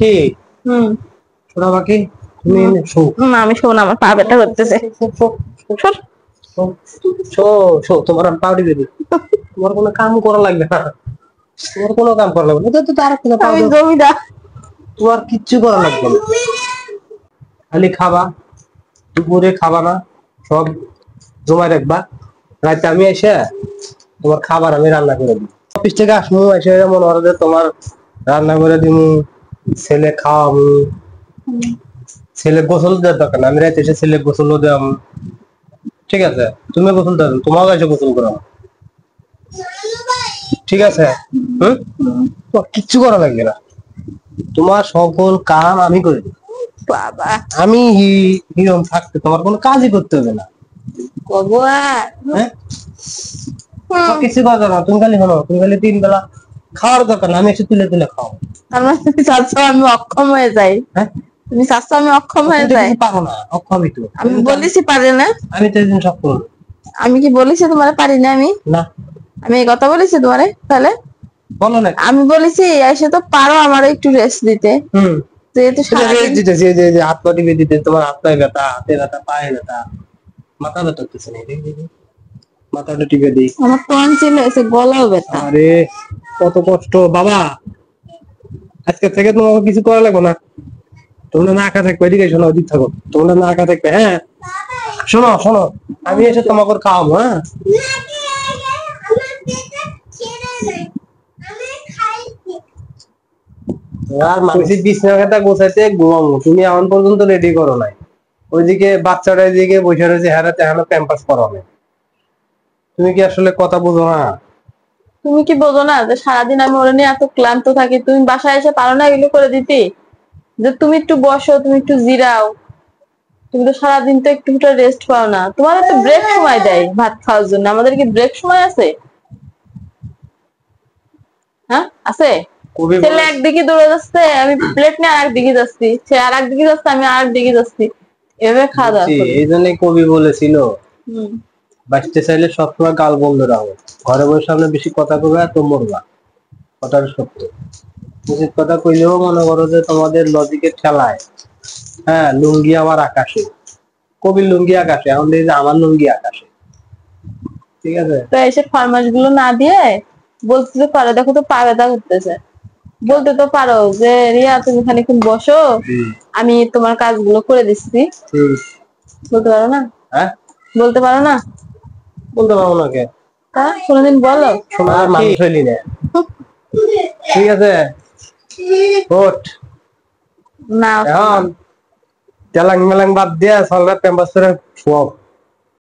কি শোনা বাকি তুমি শো না আমি শোন আমার পা ব্যথা করতেছে শো শো তোমার পাউডি বেবি তোমার কোনো কাম করা লাগবে না তোমার কোনো কাম করা লাগবে না তো তার কোনো আমি জমিদার তোমার কিচ্ছু করা লাগবে না খালি খাবা দুপুরে খাবা না সব জমায় রাখবা রাতে আমি এসে তোমার খাবার আমি রান্না করে দিই অফিস থেকে আসবো এসে মনে হয় যে তোমার রান্না করে দিমু ছেলে খাওয়াবো ছেলে গোসল দেওয়ার দরকার না আমি রাতে এসে ছেলে গোসলও দেওয়াম ঠিক আছে তুমি গোসল দাও তোমাও এসে গোসল করো ঠিক আছে তোমার কিচ্ছু করা লাগবে না তোমার সকল কাম আমি করে দিই বাবা আমি হিরণ থাকতে তোমার কোনো কাজই করতে হবে না কিছু কথা না তুমি খালি শোনো তুমি খালি 3 বেলা খাওয়ার দরকার না আমি এসে তুলে তুলে খাও তুমি চাচ্ছ আমি অক্ষম হয়ে যাই তুমি চাচ্ছ আমি অক্ষম হয়ে যাই পারো না অক্ষমই তো আমি বলেছি পারে না আমি তো একদিন সক্ষম আমি কি বলেছি তোমার পারি না আমি না আমি এই কথা বলেছি তোমারে তাহলে বলো না আমি বলেছি এসে তো পারো আমার একটু রেস্ট দিতে যেহেতু হাত পা টিপে দিতে তোমার হাত পায়ে ব্যথা হাতে ব্যথা পায়ে ব্যথা মাথা ব্যথা করতেছে না মাথাটা টিপে দিই আমার টনসিল হয়েছে গলাও ব্যথা আরে কত কষ্ট বাবা আজকে থেকে তোমাকে কিছু করা লাগবে না তোমরা না আঁকা থাকবে এদিকে শোনো ওদিক থাকো তোমরা না আঁকা থাকবে হ্যাঁ শোনো শোনো আমি এসে তোমাকে খাওয়াবো হ্যাঁ আর মানুষের বিছানা খাতা গোছাইতে ঘুমাবো তুমি এখন পর্যন্ত রেডি করো নাই ওইদিকে বাচ্চাটা এদিকে বসে রয়েছে হারাতে এখনো প্যাম্পাস করা নেই তুমি কি আসলে কথা বোঝো না তুমি কি বোঝো না যে সারাদিন আমি ওরা নিয়ে এত ক্লান্ত থাকি তুমি বাসায় এসে পারো না এগুলো করে দিতে যে তুমি একটু বসো তুমি একটু জিরাও তুমি তো সারাদিন তো একটু রেস্ট পাও না তোমার তো ব্রেক সময় দেয় ভাত খাওয়ার জন্য আমাদের কি ব্রেক সময় আছে হ্যাঁ আছে ছেলে একদিকে দৌড়ে যাচ্ছে আমি প্লেট নিয়ে আর একদিকে যাচ্ছি সে আর একদিকে যাচ্ছে আমি আর একদিকে যাচ্ছি এভাবে খাওয়া দাওয়া এই জন্যই কবি বলেছিল বাঁচতে চাইলে সবসময় গাল বন্ধ রাখো ঘরে বসে সামনে বেশি কথা কবে তো মরবা কথাটা সত্য উচিত কথা কইলেও মনে করো যে তোমাদের লজিকের ঠেলায় হ্যাঁ লুঙ্গি আমার আকাশে কবির লুঙ্গি আকাশে এখন দেখি যে আমার লুঙ্গি আকাশে ঠিক আছে তো এসে ফরমাস গুলো না দিয়ে বলতে তো পারো দেখো তো পা ব্যথা করতেছে বলতে তো পারো যে রিয়া তুমি খানিকক্ষণ বসো আমি তোমার কাজগুলো করে দিচ্ছি বলতে পারো না হ্যাঁ বলতে পারো না বলতে পারবো না কে কোনোদিন বলো শোনার মানুষ হইলি না ঠিক আছে ওঠ না এখন তেলাং মেলাং বাদ দিয়া সলরা প্যাম্পাস করে শোয়াও